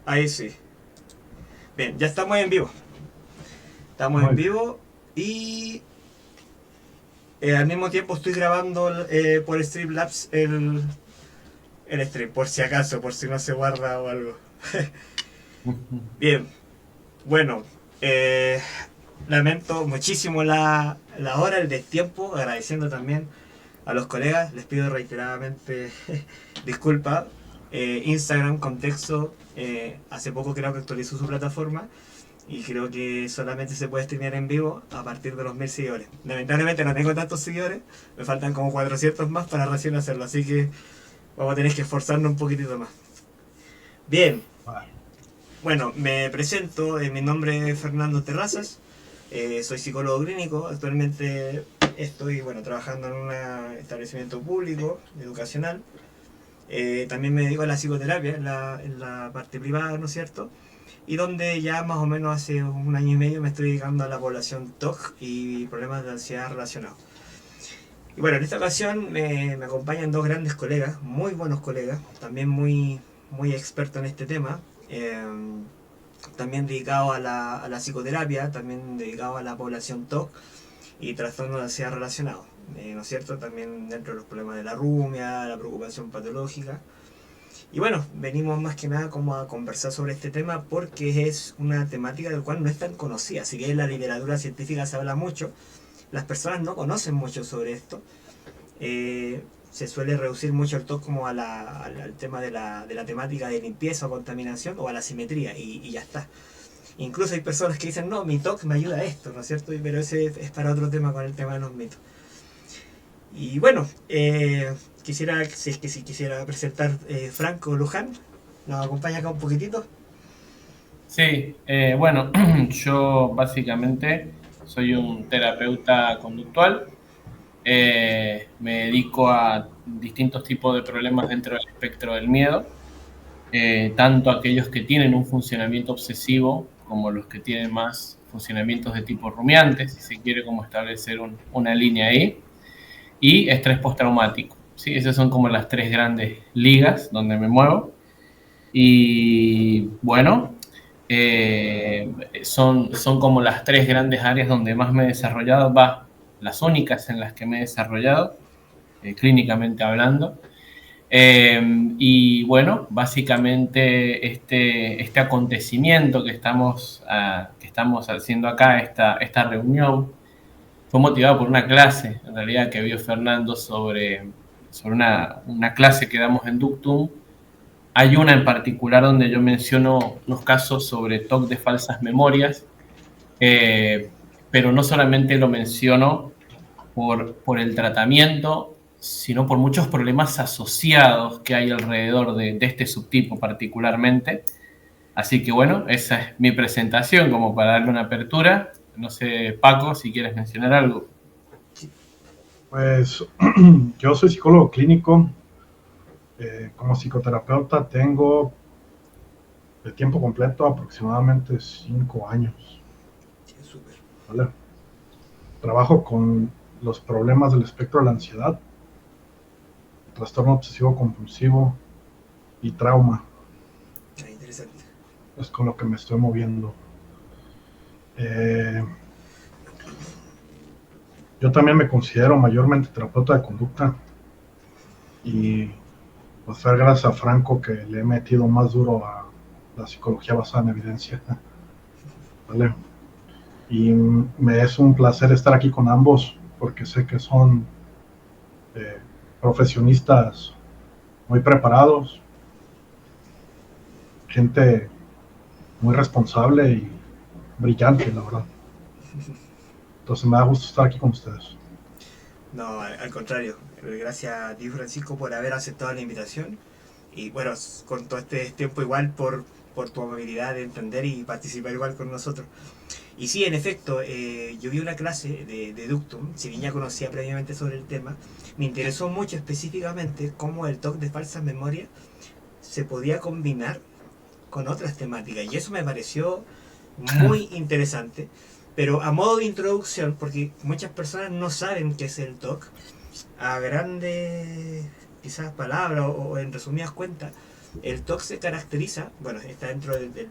Ahí sí. Bien, ya estamos en vivo. Estamos en Muy bien. vivo y al mismo tiempo estoy grabando por Streamlabs el stream, por si acaso, por si no se guarda o algo. Bien, bueno, eh, lamento muchísimo la hora, el destiempo, agradeciendo también a los colegas, les pido reiteradamente disculpas. Instagram, Contexto, hace poco creo que actualizó su plataforma y creo que solamente se puede streamear en vivo a partir de los 1000 seguidores. Lamentablemente no tengo tantos seguidores, me faltan como 400 más para recién hacerlo, así que vamos a tener que esforzarnos un poquitito más. Bien, Vale. bueno, me presento, mi nombre es Fernando Terrazas, soy psicólogo clínico, actualmente estoy trabajando en un establecimiento público, educacional. También me dedico a la psicoterapia en la parte privada, ¿no es cierto? Y donde ya más o menos hace un año y medio me estoy dedicando a la población TOC y problemas de ansiedad relacionados. Y bueno, en esta ocasión me acompañan dos grandes colegas, muy buenos colegas, también muy expertos en este tema, también dedicados a la psicoterapia, también dedicados a la población TOC y trastornos de ansiedad relacionados, ¿no es cierto? También dentro de los problemas de la rumia, la preocupación patológica. Y bueno, venimos más que nada como a conversar sobre este tema porque es una temática del cual no es tan conocida. Si bien en la literatura científica se habla mucho, las personas no conocen mucho sobre esto. Se suele reducir mucho el TOC como al tema de la temática de limpieza o contaminación o a la simetría y ya está. Incluso hay personas que dicen, no, mi TOC me ayuda a esto, ¿no es cierto? Pero ese es para otro tema con el tema de los mitos. Y bueno, si quisiera presentar Franco Luján, nos acompaña acá un poquitito. Sí, bueno, yo básicamente soy un terapeuta conductual. Me dedico a distintos tipos de problemas dentro del espectro del miedo, tanto aquellos que tienen un funcionamiento obsesivo como los que tienen más funcionamientos de tipo rumiante, si se quiere como establecer una línea ahí, y estrés postraumático. ¿Sí? Esas son como las tres grandes ligas donde me muevo. Y bueno, son como las tres grandes áreas donde más me he desarrollado, las únicas en las que me he desarrollado, clínicamente hablando. Y bueno, básicamente este acontecimiento que estamos haciendo acá, esta reunión, fue motivado por una clase, en realidad, que vio Fernando sobre una clase que damos en Ductum. Hay una en particular donde yo menciono unos casos sobre TOC de falsas memorias, eh, pero no solamente lo menciono por el tratamiento, sino por muchos problemas asociados que hay alrededor de este subtipo particularmente. Así que bueno, esa es mi presentación como para darle una apertura. No sé, Paco, si quieres mencionar algo. Pues yo soy psicólogo clínico. Como psicoterapeuta tengo de tiempo completo aproximadamente 5 años. Sí, súper. ¿Vale? Trabajo con los problemas del espectro de la ansiedad, trastorno obsesivo compulsivo y trauma. Ah, interesante. Es con lo que me estoy moviendo. Eh, yo también me considero mayormente terapeuta de conducta y pues fue gracias a Franco que le he metido más duro a la psicología basada en evidencia. ¿Vale? Y me es un placer estar aquí con ambos porque sé que son eh, profesionistas muy preparados, gente muy responsable y brillante, la verdad. Entonces me da gusto estar aquí con ustedes. No, al contrario. Gracias a ti, Francisco, por haber aceptado la invitación. Y bueno, con todo este tiempo igual por tu amabilidad de entender y participar igual con nosotros. Y sí, en efecto, yo vi una clase de Ductum, si bien ya conocía previamente sobre el tema, me interesó mucho específicamente cómo el TOC de falsas memorias se podía combinar con otras temáticas. Y eso me pareció muy interesante. Pero a modo de introducción, porque muchas personas no saben qué es el TOC, a grandes quizás palabras o en resumidas cuentas, El TOC se caracteriza, bueno, está dentro de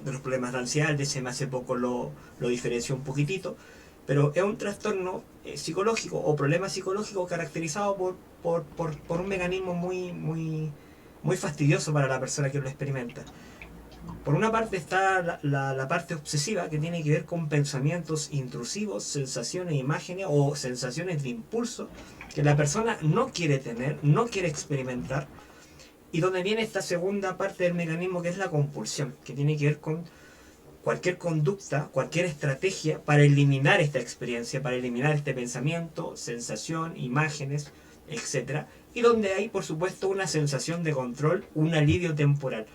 los problemas de ansiedad, el DSM hace poco lo diferenció un poquitito, pero es un trastorno psicológico o problema psicológico caracterizado por un mecanismo muy fastidioso para la persona que lo experimenta. Por una parte está la parte obsesiva, que tiene que ver con pensamientos intrusivos, sensaciones, imágenes o sensaciones de impulso que la persona no quiere tener, no quiere experimentar, y donde viene esta segunda parte del mecanismo, que es la compulsión, que tiene que ver con cualquier conducta, cualquier estrategia para eliminar esta experiencia, para eliminar este pensamiento, sensación, imágenes, etc. Y donde hay, por supuesto, una sensación de control, un alivio temporal.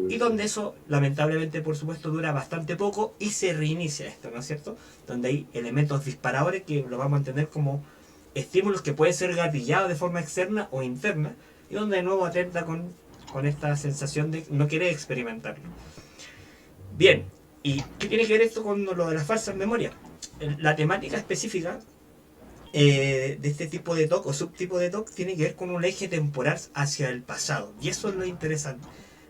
Y donde eso, lamentablemente, por supuesto, dura bastante poco y se reinicia esto, ¿no es cierto? Donde hay elementos disparadores que lo vamos a entender como estímulos que pueden ser gatillados de forma externa o interna, y donde de nuevo atenta con esta sensación de no querer experimentarlo. Bien, ¿y qué tiene que ver esto con lo de las falsas memorias? La temática específica de este tipo de TOC o subtipo de TOC tiene que ver con un eje temporal hacia el pasado, y eso es lo interesante,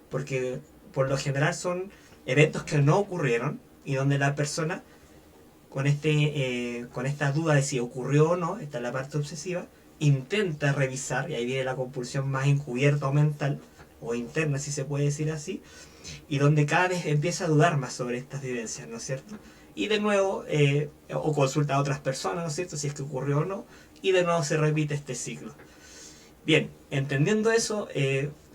porque por lo general son eventos que no ocurrieron y donde la persona con esta duda de si ocurrió o no, esta es la parte obsesiva, intenta revisar, y ahí viene la compulsión más encubierta o mental o interna, si se puede decir así, y donde cada vez empieza a dudar más sobre estas vivencias, ¿no es cierto? Y de nuevo, o consulta a otras personas, ¿no es cierto?, si es que ocurrió o no, y de nuevo se repite este ciclo. Bien, entendiendo eso,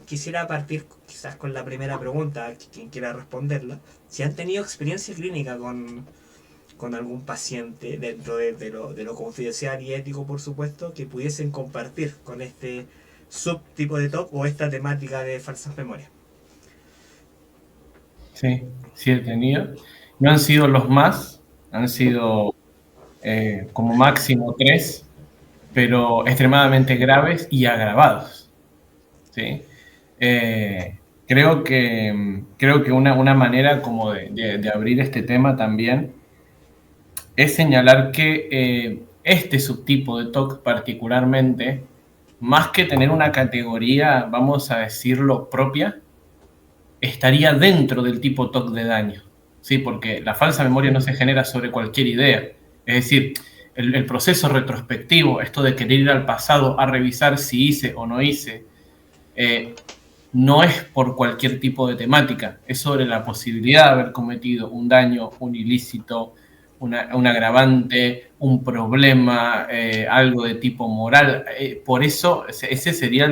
quisiera partir quizás con la primera pregunta, quien quiera responderla. Si han tenido experiencia clínica con algún paciente dentro de lo confidencial y ético, por supuesto, que pudiesen compartir con este subtipo de TOC o esta temática de falsas memorias. Sí, sí he tenido. No han sido los más, han sido como máximo 3, pero extremadamente graves y agravados. ¿Sí? Creo que una manera como de abrir este tema también es señalar que este subtipo de TOC particularmente, más que tener una categoría, vamos a decirlo, propia, estaría dentro del tipo TOC de daño, ¿sí? Porque la falsa memoria no se genera sobre cualquier idea. Es decir, el proceso retrospectivo, esto de querer ir al pasado a revisar si hice o no hice, no es por cualquier tipo de temática, es sobre la posibilidad de haber cometido un daño, un ilícito, un agravante, un problema, algo de tipo moral. Por eso, ese sería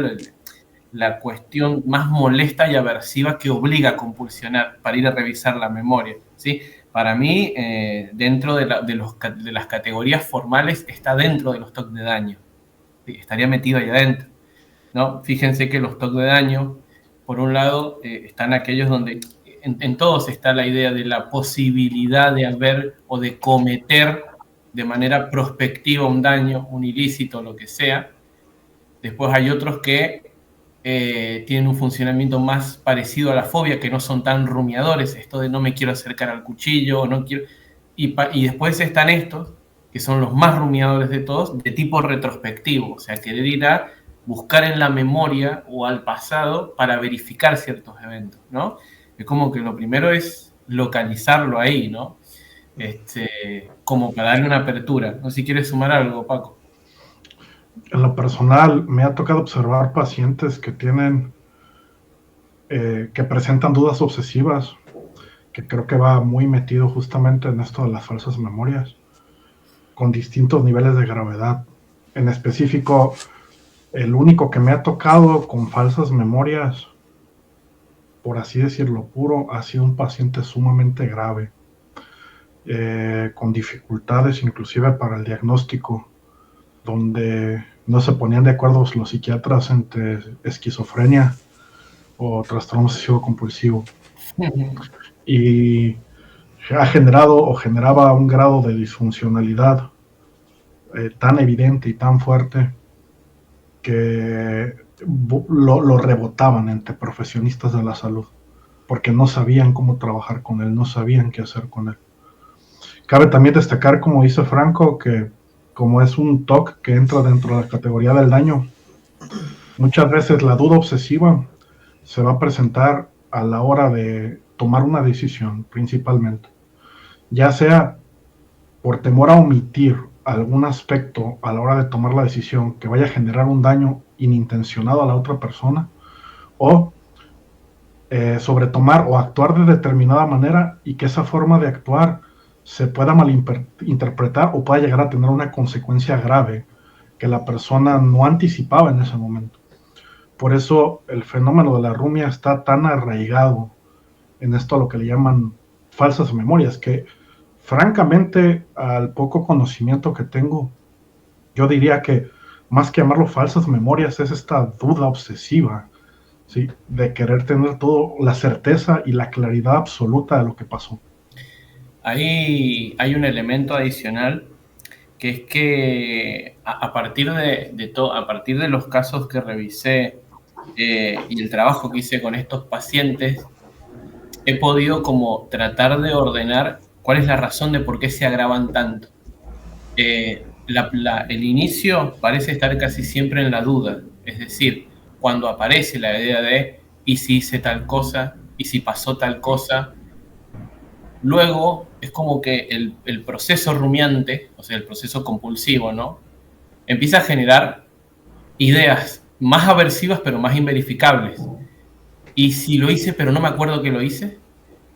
la cuestión más molesta y aversiva que obliga a compulsionar para ir a revisar la memoria, ¿sí? Para mí, dentro de las categorías formales, está dentro de los TOC de daño, ¿sí? Estaría metido ahí adentro, ¿no? Fíjense que los TOC de daño, por un lado, están aquellos donde en todos está la idea de la posibilidad de haber o de cometer de manera prospectiva un daño, un ilícito, lo que sea. Después hay otros que tienen un funcionamiento más parecido a la fobia, que no son tan rumiadores, esto de no me quiero acercar al cuchillo, no quiero... Y después están estos, que son los más rumiadores de todos, de tipo retrospectivo, o sea, querer ir a buscar en la memoria o al pasado para verificar ciertos eventos, ¿no? Es como que lo primero es localizarlo ahí, ¿no? Como para darle una apertura. No sé si quieres sumar algo, Paco. En lo personal, me ha tocado observar pacientes que tienen, que presentan dudas obsesivas, que creo que va muy metido justamente en esto de las falsas memorias, con distintos niveles de gravedad. En específico, el único que me ha tocado con falsas memorias, por así decirlo puro, ha sido un paciente sumamente grave, con dificultades inclusive para el diagnóstico, donde no se ponían de acuerdo los psiquiatras entre esquizofrenia o trastorno obsesivo compulsivo. Y ha generado o generaba un grado de disfuncionalidad tan evidente y tan fuerte que lo rebotaban entre profesionistas de la salud, porque no sabían cómo trabajar con él, no sabían qué hacer con él. Cabe también destacar, como dice Franco, que como es un TOC que entra dentro de la categoría del daño, muchas veces la duda obsesiva se va a presentar a la hora de tomar una decisión, principalmente, ya sea por temor a omitir algún aspecto a la hora de tomar la decisión que vaya a generar un daño inintencionado a la otra persona, o sobre tomar o actuar de determinada manera y que esa forma de actuar se pueda malinterpretar o pueda llegar a tener una consecuencia grave que la persona no anticipaba en ese momento. Por eso el fenómeno de la rumia está tan arraigado en esto a lo que le llaman falsas memorias, que francamente, al poco conocimiento que tengo, yo diría que más que llamarlo falsas memorias es esta duda obsesiva, ¿sí? De querer tener todo, la certeza y la claridad absoluta de lo que pasó. Ahí hay un elemento adicional, que es que a partir a partir de los casos que revisé y el trabajo que hice con estos pacientes, he podido como tratar de ordenar cuál es la razón de por qué se agravan tanto. El inicio parece estar casi siempre en la duda, es decir, cuando aparece la idea de ¿y si hice tal cosa? ¿Y si pasó tal cosa? Luego es como que el proceso rumiante, o sea, el proceso compulsivo, ¿no? Empieza a generar ideas más aversivas pero más inverificables. ¿Y si lo hice pero no me acuerdo que lo hice?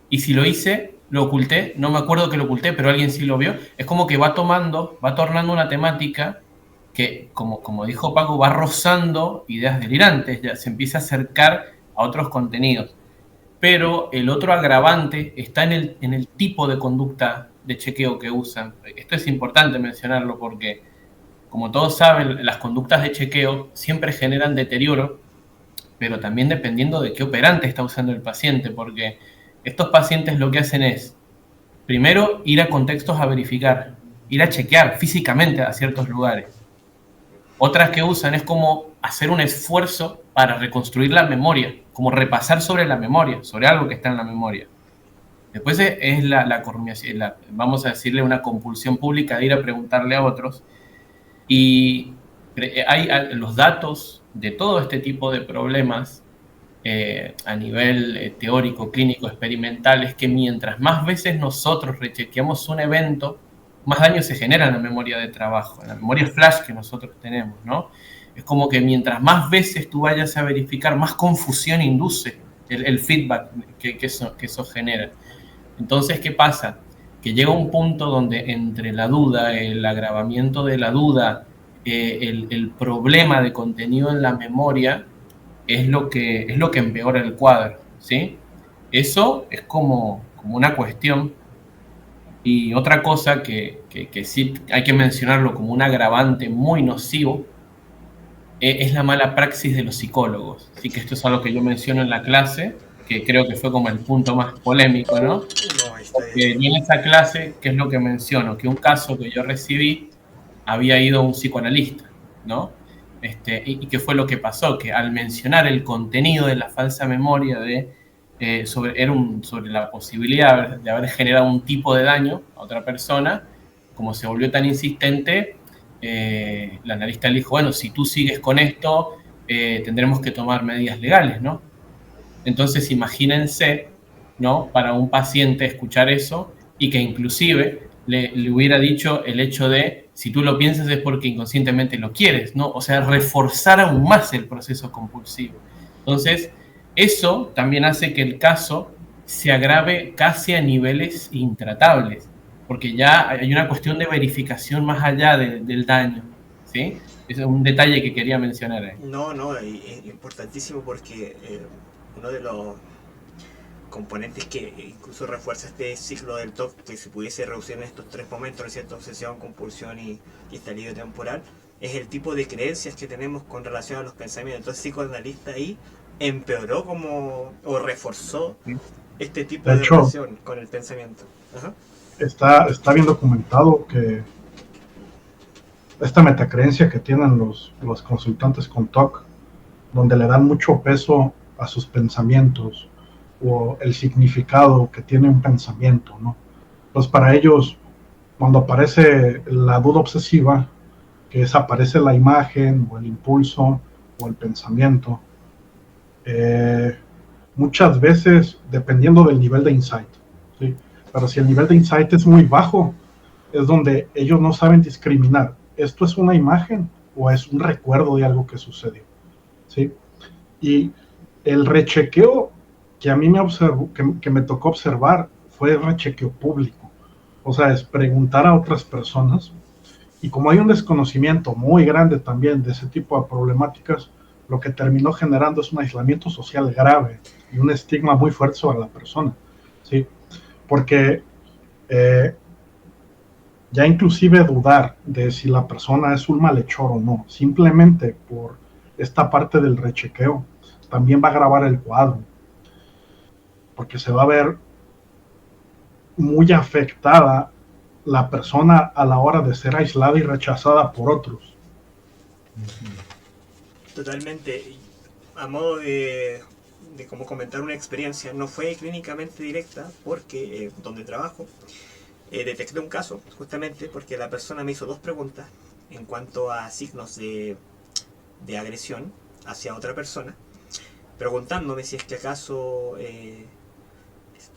¿Y si lo hice, lo oculté? No me acuerdo que lo oculté, pero alguien sí lo vio. Es como que va tornando una temática que, como dijo Paco, va rozando ideas delirantes, ya se empieza a acercar a otros contenidos. Pero el otro agravante está en el tipo de conducta de chequeo que usan. Esto es importante mencionarlo porque, como todos saben, las conductas de chequeo siempre generan deterioro, pero también dependiendo de qué operante está usando el paciente, porque estos pacientes lo que hacen es, primero, ir a contextos a verificar, ir a chequear físicamente a ciertos lugares. Otras que usan es como hacer un esfuerzo para reconstruir la memoria, como repasar sobre la memoria, sobre algo que está en la memoria. Después es vamos a decirle, una compulsión pública de ir a preguntarle a otros. Y hay los datos de todo este tipo de problemas a nivel teórico, clínico, experimental, es que mientras más veces nosotros rechequeamos un evento, más daño se genera en la memoria de trabajo, en la memoria flash que nosotros tenemos, ¿no? Es como que mientras más veces tú vayas a verificar, más confusión induce el feedback que eso genera. Entonces, ¿qué pasa? Que llega un punto donde entre la duda, el agravamiento de la duda, el problema de contenido en la memoria, es lo que empeora el cuadro, ¿sí? Eso es como una cuestión. Y otra cosa que sí hay que mencionarlo como un agravante muy nocivo es la mala praxis de los psicólogos. Así que esto es algo que yo menciono en la clase, que creo que fue como el punto más polémico, ¿no? Porque en esa clase, ¿qué es lo que menciono? Que un caso que yo recibí había ido un psicoanalista, ¿no? ¿Y qué fue lo que pasó? Que al mencionar el contenido de la falsa memoria sobre la posibilidad de haber generado un tipo de daño a otra persona, como se volvió tan insistente, el analista le dijo, bueno, si tú sigues con esto, tendremos que tomar medidas legales, ¿no? Entonces imagínense, ¿no? Para un paciente escuchar eso y que inclusive le hubiera dicho el hecho de, si tú lo piensas es porque inconscientemente lo quieres, ¿no? O sea, reforzar aún más el proceso compulsivo. Entonces, eso también hace que el caso se agrave casi a niveles intratables, porque ya hay una cuestión de verificación más allá del daño, ¿sí? Ese es un detalle que quería mencionar ahí. No, es importantísimo porque uno de los componentes que incluso refuerza este ciclo del TOC, que se pudiese reducir en estos tres momentos, ¿no es cierto? Obsesión, compulsión y estallido temporal, es el tipo de creencias que tenemos con relación a los pensamientos. Entonces, el psicoanalista ahí empeoró o reforzó este tipo de relación con el pensamiento. Ajá. Está bien documentado que esta metacreencia que tienen los consultantes con TOC, donde le dan mucho peso a sus pensamientos o el significado que tiene un pensamiento, ¿no? Pues para ellos, cuando aparece la duda obsesiva, que desaparece la imagen o el impulso o el pensamiento, muchas veces dependiendo del nivel de insight, ¿sí? Pero si el nivel de insight es muy bajo, es donde ellos no saben discriminar. ¿Esto es una imagen o es un recuerdo de algo que sucedió? ¿Sí? Y el rechequeo que a mí que me tocó observar fue el rechequeo público. O sea, es preguntar a otras personas. Y como hay un desconocimiento muy grande también de ese tipo de problemáticas, lo que terminó generando es un aislamiento social grave y un estigma muy fuerte sobre la persona, ¿sí? Porque ya inclusive dudar de si la persona es un malhechor o no, simplemente por esta parte del rechequeo, también va a agravar el cuadro, porque se va a ver muy afectada la persona a la hora de ser aislada y rechazada por otros. Totalmente. A modo de como comentar una experiencia, no fue clínicamente directa porque donde trabajo detecté un caso justamente porque la persona me hizo 2 preguntas en cuanto a signos de agresión hacia otra persona, preguntándome si es que acaso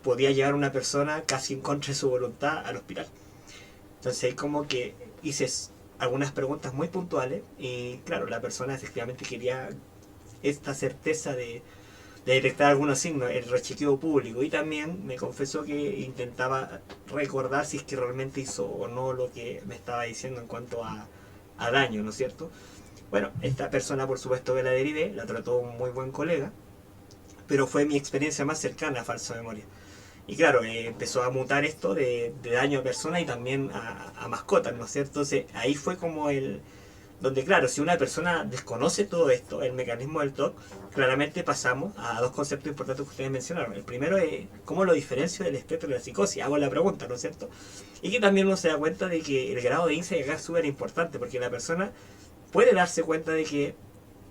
podía llevar una persona casi en contra de su voluntad al hospital. Entonces ahí como que hice algunas preguntas muy puntuales y claro, la persona efectivamente quería esta certeza de detectar algunos signos, el rechequeo público, y también me confesó que intentaba recordar si es que realmente hizo o no lo que me estaba diciendo en cuanto a daño, ¿no es cierto? Bueno, esta persona por supuesto que la derivé, la trató un muy buen colega, pero fue mi experiencia más cercana a falsa memoria. Y claro, empezó a mutar esto de daño a personas y también a mascotas, ¿no es cierto? Entonces ahí fue como donde claro, si una persona desconoce todo esto, el mecanismo del TOC, claramente pasamos a 2 conceptos importantes que ustedes mencionaron. El primero es cómo lo diferencio del espectro de la psicosis, hago la pregunta, ¿no es cierto? Y que también uno se da cuenta de que el grado de insight acá es súper importante, porque la persona puede darse cuenta de que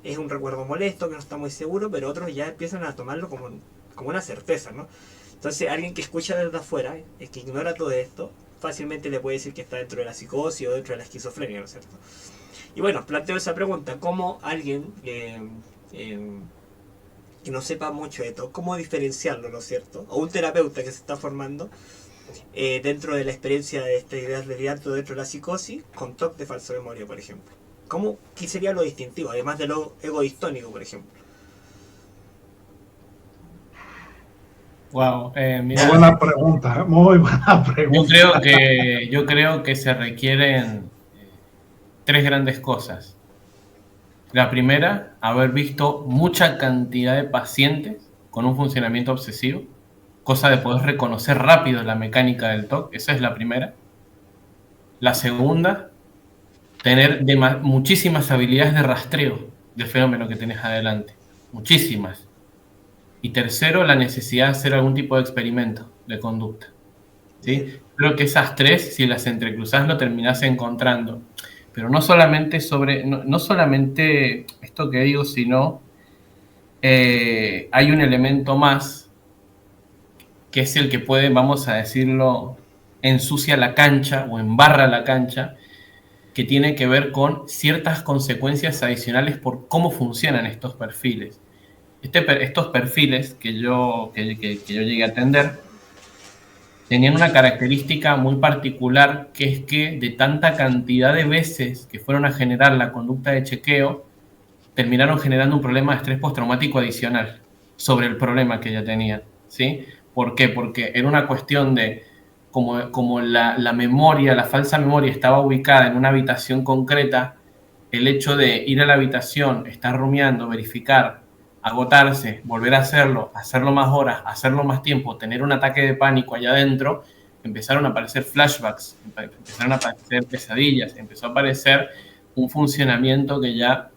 es un recuerdo molesto, que no está muy seguro, pero otros ya empiezan a tomarlo como una certeza, ¿no? Entonces alguien que escucha desde afuera, que ignora todo esto, fácilmente le puede decir que está dentro de la psicosis o dentro de la esquizofrenia, ¿no es cierto? Y bueno, planteo esa pregunta, ¿cómo alguien que no sepa mucho de esto, cómo diferenciarlo, ¿no es cierto? O un terapeuta que se está formando dentro de la experiencia de esta idea de dentro de la psicosis con TOC de falsa memoria, por ejemplo. ¿Qué sería lo distintivo, además de lo egodistónico, por ejemplo? Wow, Muy buena pregunta, muy buena pregunta. Yo creo que se requieren 3 grandes cosas. La primera, haber visto mucha cantidad de pacientes con un funcionamiento obsesivo, cosa de poder reconocer rápido la mecánica del TOC, esa es la primera. La segunda, tener muchísimas habilidades de rastreo del fenómeno que tenés adelante, muchísimas. Y tercero, la necesidad de hacer algún tipo de experimento de conducta, ¿sí? Creo que esas 3, si las entrecruzás, lo terminás encontrando. Pero no solamente no solamente esto que digo, sino hay un elemento más que es el que puede, vamos a decirlo, ensucia la cancha o embarra la cancha, que tiene que ver con ciertas consecuencias adicionales por cómo funcionan estos perfiles. Estos perfiles que yo llegué a atender tenían una característica muy particular, que es que de tanta cantidad de veces que fueron a generar la conducta de chequeo, terminaron generando un problema de estrés postraumático adicional sobre el problema que ya tenían, ¿sí? ¿Por qué? Porque era una cuestión de como la memoria, la falsa memoria estaba ubicada en una habitación concreta, el hecho de ir a la habitación, estar rumiando, verificar, agotarse, volver a hacerlo más horas, hacerlo más tiempo, tener un ataque de pánico allá adentro, empezaron a aparecer flashbacks, empezaron a aparecer pesadillas, empezó a aparecer un funcionamiento que ya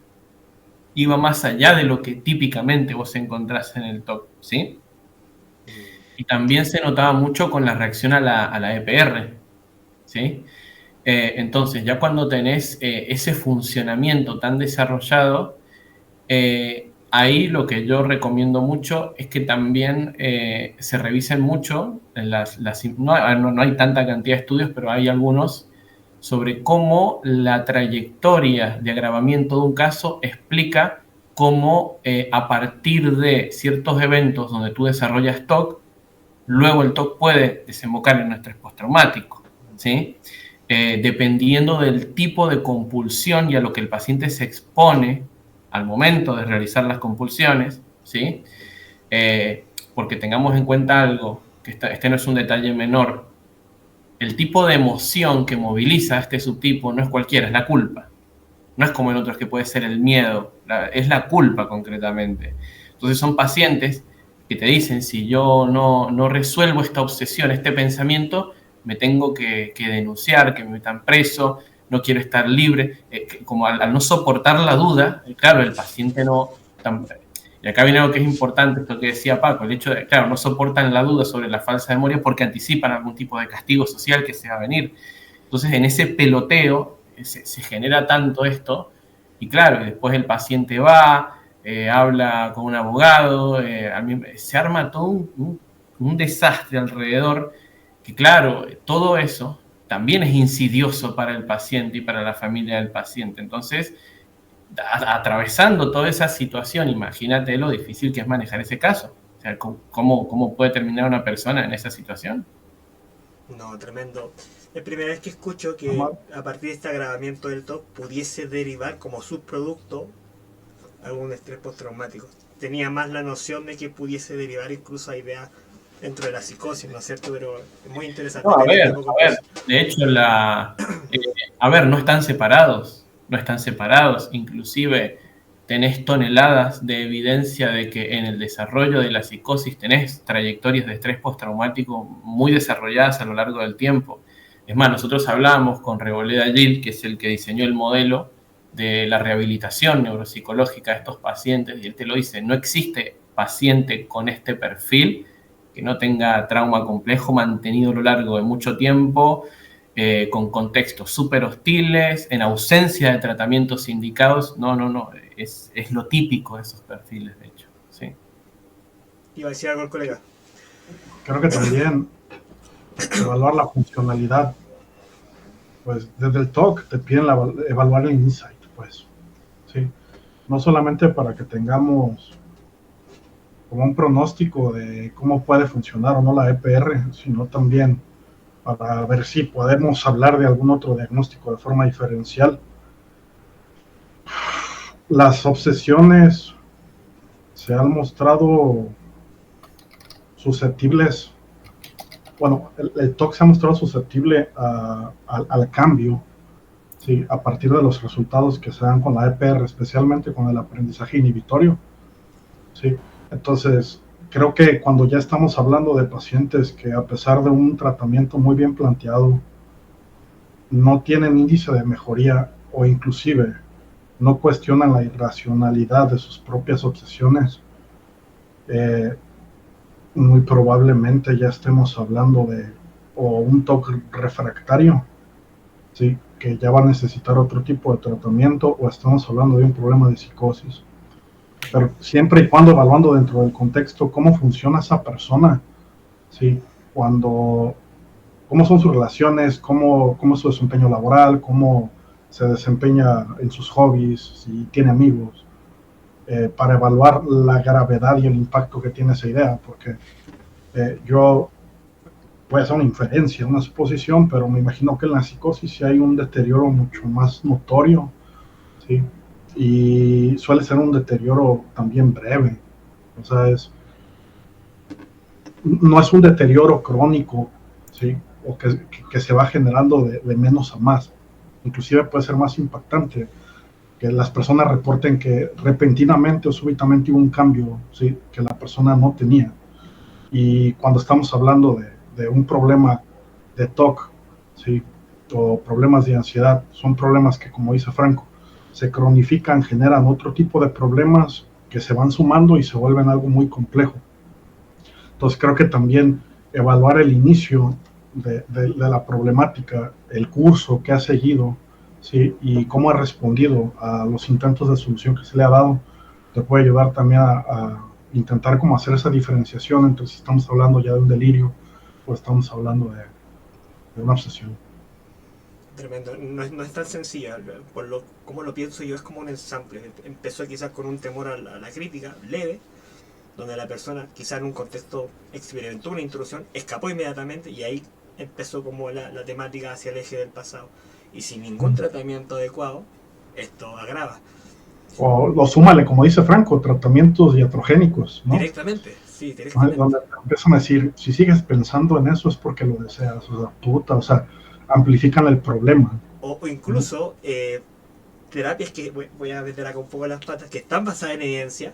iba más allá de lo que típicamente vos encontrás en el TOC, ¿sí? Y también se notaba mucho con la reacción a la EPR, ¿sí? Entonces, ya cuando tenés ese funcionamiento tan desarrollado, ahí lo que yo recomiendo mucho es que también se revisen mucho, no hay tanta cantidad de estudios, pero hay algunos sobre cómo la trayectoria de agravamiento de un caso explica cómo a partir de ciertos eventos donde tú desarrollas TOC, luego el TOC puede desembocar en un estrés postraumático, ¿sí? Dependiendo del tipo de compulsión y a lo que el paciente se expone al momento de realizar las compulsiones, ¿sí? Porque tengamos en cuenta algo, que este no es un detalle menor. El tipo de emoción que moviliza a este subtipo no es cualquiera, es la culpa. No es como en otros que puede ser el miedo, es la culpa concretamente. Entonces son pacientes que te dicen, si yo no resuelvo esta obsesión, este pensamiento, me tengo que denunciar, que me metan preso, no quiero estar libre. Como al no soportar la duda, claro, el paciente no... Y acá viene algo que es importante, esto que decía Paco, el hecho de, claro, no soportan la duda sobre la falsa memoria porque anticipan algún tipo de castigo social que se va a venir. Entonces, en ese peloteo se genera tanto esto, y claro, después el paciente va, habla con un abogado, se arma todo un desastre alrededor, que claro, todo eso también es insidioso para el paciente y para la familia del paciente. Entonces, atravesando toda esa situación, imagínate lo difícil que es manejar ese caso. O sea, ¿cómo puede terminar una persona en esa situación? No, tremendo. Es primera vez que escucho que a partir de este agravamiento del TOC pudiese derivar como subproducto algún estrés postraumático. Tenía más la noción de que pudiese derivar incluso a ideas dentro de la psicosis, ¿no es cierto? Pero es muy interesante. No, a ver, de hecho, no están separados, inclusive tenés toneladas de evidencia de que en el desarrollo de la psicosis tenés trayectorias de estrés postraumático muy desarrolladas a lo largo del tiempo. Es más, nosotros hablamos con Reboleda Gil, que es el que diseñó el modelo de la rehabilitación neuropsicológica de estos pacientes, y él te lo dice, no existe paciente con este perfil que no tenga trauma complejo mantenido a lo largo de mucho tiempo, con contextos súper hostiles, en ausencia de tratamientos indicados. No, es lo típico de esos perfiles, de hecho. Sí. Iba a decir algo el colega. Creo que también evaluar la funcionalidad. Pues desde el TOC te piden evaluar el insight, pues. ¿Sí? No solamente para que tengamos como un pronóstico de cómo puede funcionar o no la EPR, sino también para ver si podemos hablar de algún otro diagnóstico de forma diferencial. Las obsesiones se han mostrado susceptibles, bueno, el TOC se ha mostrado susceptible al cambio, ¿sí? A partir de los resultados que se dan con la EPR, especialmente con el aprendizaje inhibitorio, ¿sí? Entonces, creo que cuando ya estamos hablando de pacientes que a pesar de un tratamiento muy bien planteado, no tienen índice de mejoría o inclusive no cuestionan la irracionalidad de sus propias obsesiones, muy probablemente ya estemos hablando de o un TOC refractario, ¿sí? Que ya va a necesitar otro tipo de tratamiento, o estamos hablando de un problema de psicosis. Pero siempre y cuando evaluando dentro del contexto cómo funciona esa persona, ¿sí? Cómo son sus relaciones, cómo es su desempeño laboral, cómo se desempeña en sus hobbies, si tiene amigos, para evaluar la gravedad y el impacto que tiene esa idea, porque yo voy a hacer una inferencia, una suposición, pero me imagino que en la psicosis sí hay un deterioro mucho más notorio, ¿sí? Y suele ser un deterioro también breve, o sea, no es un deterioro crónico, ¿sí? O que se va generando de menos a más. Inclusive puede ser más impactante que las personas reporten que repentinamente o súbitamente hubo un cambio, ¿sí? Que la persona no tenía. Y cuando estamos hablando de un problema de TOC, ¿sí? O problemas de ansiedad, son problemas que, como dice Franco, se cronifican, generan otro tipo de problemas que se van sumando y se vuelven algo muy complejo. Entonces creo que también evaluar el inicio de la problemática, el curso que ha seguido, ¿sí? Y cómo ha respondido a los intentos de solución que se le ha dado, te puede ayudar también a intentar como hacer esa diferenciación entre si estamos hablando ya de un delirio o estamos hablando de una obsesión. Tremendo. No es tan sencilla. Como lo pienso yo, es como un ensamble. Empezó quizás con un temor a la crítica leve, donde la persona, quizás en un contexto, experimentó una intrusión, escapó inmediatamente y ahí empezó como la temática hacia el eje del pasado. Y sin ningún tratamiento adecuado, esto agrava. O súmale, como dice Franco, tratamientos iatrogénicos, ¿no? Directamente, sí, directamente. Donde empiezan a decir, si sigues pensando en eso es porque lo deseas, o sea, puta, o sea, amplifican el problema. O incluso terapias que, voy a meter acá un poco las patas, que están basadas en evidencia,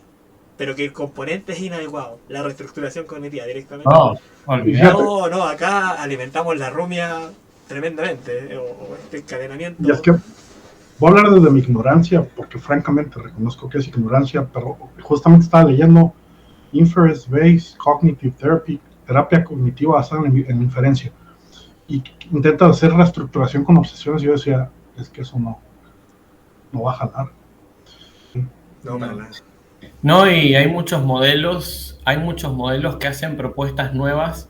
pero que el componente es inadecuado. La reestructuración cognitiva directamente. No, olvidate. No, acá alimentamos la rumia tremendamente, o este encadenamiento. Y es que voy a hablar desde mi ignorancia, porque francamente reconozco que es ignorancia, pero justamente estaba leyendo Inference-Based Cognitive Therapy, terapia cognitiva basada en inferencia, y intenta hacer reestructuración con obsesiones, y yo decía, es que eso no va a jalar. No, para nada. No, y hay muchos modelos que hacen propuestas nuevas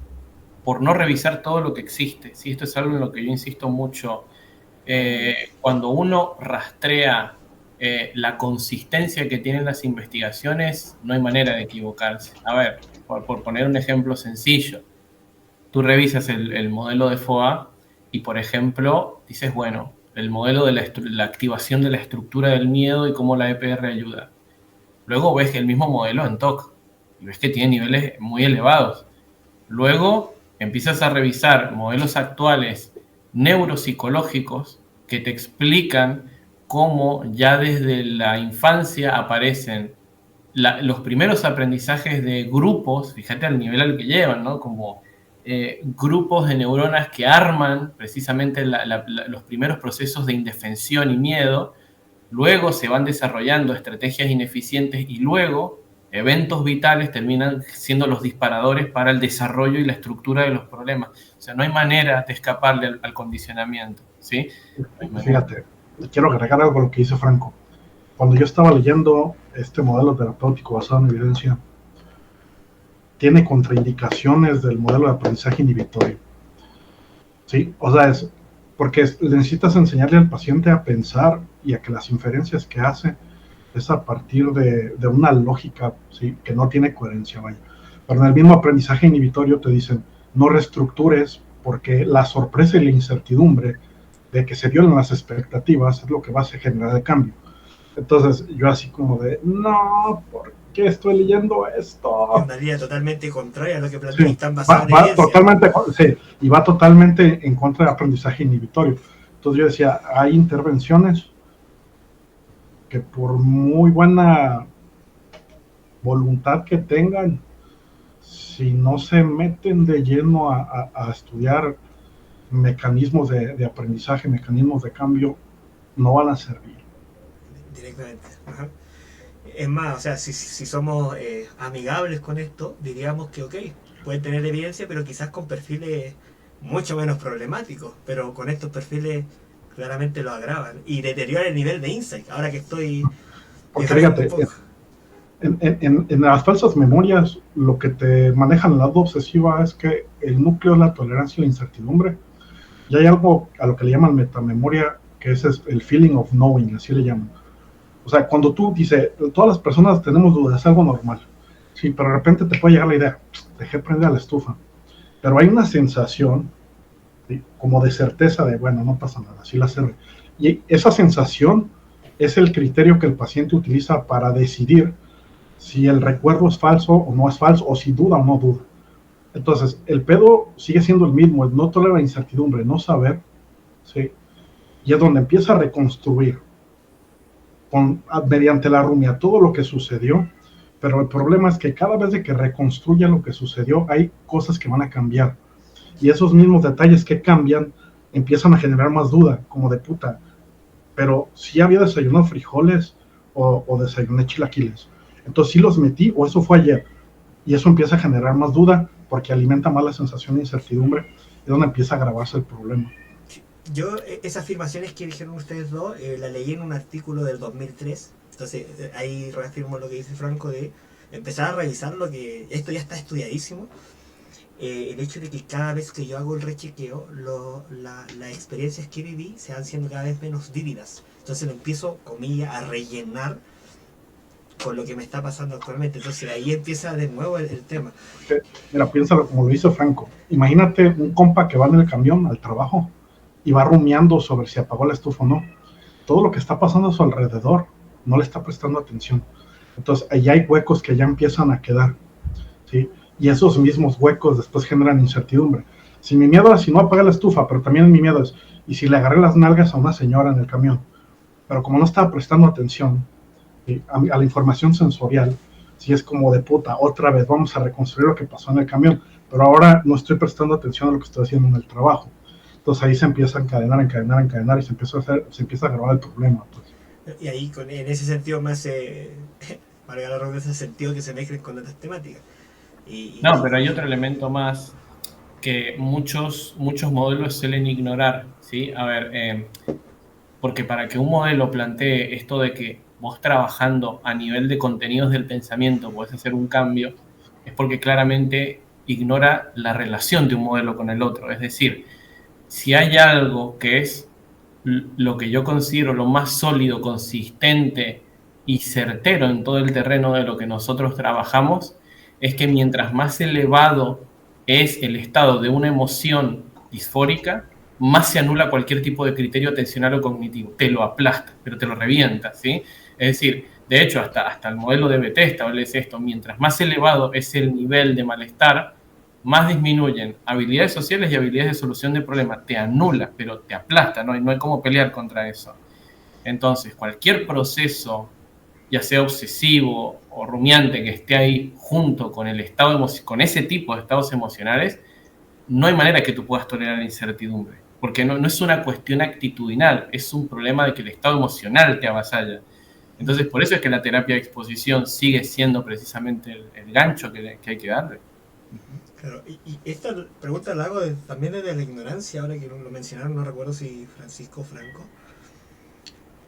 por no revisar todo lo que existe. Sí, esto es algo en lo que yo insisto mucho. Cuando uno rastrea la consistencia que tienen las investigaciones, no hay manera de equivocarse. A ver, por poner un ejemplo sencillo, tú revisas el modelo de FOA y, por ejemplo, dices, bueno, el modelo de la activación de la estructura del miedo y cómo la EPR ayuda. Luego ves el mismo modelo en TOC y ves que tiene niveles muy elevados. Luego empiezas a revisar modelos actuales neuropsicológicos que te explican cómo ya desde la infancia aparecen los primeros aprendizajes de grupos, fíjate al nivel al que llevan, ¿no? Como grupos de neuronas que arman precisamente los primeros procesos de indefensión y miedo. Luego se van desarrollando estrategias ineficientes y luego eventos vitales terminan siendo los disparadores para el desarrollo y la estructura de los problemas. O sea, no hay manera de escaparle al condicionamiento, ¿sí? Fíjate, quiero agregar algo a lo que dice Franco. Cuando yo estaba leyendo este modelo terapéutico basado en evidencia, tiene contraindicaciones del modelo de aprendizaje inhibitorio. ¿Sí? O sea, es porque necesitas enseñarle al paciente a pensar y a que las inferencias que hace es a partir de una lógica, ¿sí? Que no tiene coherencia, vaya. Pero en el mismo aprendizaje inhibitorio te dicen, no reestructures porque la sorpresa y la incertidumbre de que se violen las expectativas es lo que va a generar el cambio. Entonces yo así como de, no, ¿por qué estoy leyendo esto? Es una línea totalmente contraria a lo que plantean, Sí, están basadas en va evidencia. totalmente, sí, y va totalmente en contra del aprendizaje inhibitorio. Entonces yo decía, hay intervenciones que por muy buena voluntad que tengan, si no se meten de lleno a estudiar mecanismos de aprendizaje, mecanismos de cambio, no van a servir. Directamente. Ajá. Es más, o sea, si somos amigables con esto, diríamos que ok, pueden tener evidencia, pero quizás con perfiles mucho menos problemáticos, pero con estos perfiles claramente lo agravan y deterioran el nivel de insight. Ahora que estoy... Porque fíjate, en las falsas memorias, lo que te maneja en el lado obsesiva es que el núcleo es la tolerancia y la incertidumbre. Y hay algo a lo que le llaman metamemoria, que es el feeling of knowing, así le llaman. O sea, cuando tú dices, todas las personas tenemos dudas, es algo normal. Sí, pero de repente te puede llegar la idea, dejé prender la estufa. Pero hay una sensación, ¿sí? Como de certeza de, bueno, no pasa nada, así la cerré. Y esa sensación es el criterio que el paciente utiliza para decidir si el recuerdo es falso o no es falso, o si duda o no duda. Entonces, el pedo sigue siendo el mismo, el no tolerar la incertidumbre, no saber, ¿sí? Y es donde empieza a reconstruir mediante la rumia todo lo que sucedió, pero el problema es que cada vez de que reconstruya lo que sucedió, hay cosas que van a cambiar. Y esos mismos detalles que cambian empiezan a generar más duda, como de puta, pero si había desayunado frijoles o desayuné chilaquiles. Entonces sí los metí o eso fue ayer. Y eso empieza a generar más duda porque alimenta más la sensación de incertidumbre y es donde empieza a agravarse el problema. Yo, esas afirmaciones que dijeron ustedes dos, la leí en un artículo del 2003. Entonces ahí reafirmo lo que dice Franco de empezar a revisar lo que... Esto ya está estudiadísimo. el hecho de que cada vez que yo hago el rechequeo, las experiencias que viví se van siendo cada vez menos vívidas. Entonces lo empiezo, comillas, a rellenar con lo que me está pasando actualmente. Entonces ahí empieza de nuevo el tema. Mira, piénsalo como lo hizo Franco. Imagínate un compa que va en el camión al trabajo y va rumiando sobre si apagó la estufa o no. Todo lo que está pasando a su alrededor no le está prestando atención. Entonces ahí hay huecos que ya empiezan a quedar, ¿sí? Y esos mismos huecos después generan incertidumbre. Si mi miedo es si no apaga la estufa, pero también mi miedo es, y si le agarré las nalgas a una señora en el camión, pero como no estaba prestando atención a la información sensorial, si es como de puta, otra vez vamos a reconstruir lo que pasó en el camión, pero ahora no estoy prestando atención a lo que estoy haciendo en el trabajo. Entonces ahí se empieza a encadenar y se empieza a agravar el problema. Pues. Y ahí en ese sentido me hace, valga la redundancia, sentido que se mezclen con otras temáticas. No, pero hay otro elemento más que muchos modelos suelen ignorar, ¿sí? A ver, porque para que un modelo plantee esto de que vos trabajando a nivel de contenidos del pensamiento podés hacer un cambio, es porque claramente ignora la relación de un modelo con el otro. Es decir, si hay algo que es lo que yo considero lo más sólido, consistente y certero en todo el terreno de lo que nosotros trabajamos, es que mientras más elevado es el estado de una emoción disfórica, más se anula cualquier tipo de criterio atencional o cognitivo. Te lo aplasta, pero te lo revienta, ¿sí? Es decir, de hecho, hasta el modelo de BT establece esto. Mientras más elevado es el nivel de malestar, más disminuyen habilidades sociales y habilidades de solución de problemas. Te anula, pero te aplasta, no hay cómo pelear contra eso. Entonces, cualquier proceso, ya sea obsesivo o rumiante, que esté ahí junto con el estado con ese tipo de estados emocionales, no hay manera que tú puedas tolerar la incertidumbre, porque no es una cuestión actitudinal, es un problema de que el estado emocional te avasalla. Entonces, por eso es que la terapia de exposición sigue siendo precisamente el gancho que hay que darle. Claro, y esta pregunta la hago también desde la ignorancia, ahora que lo mencionaron, no recuerdo si Francisco o Franco.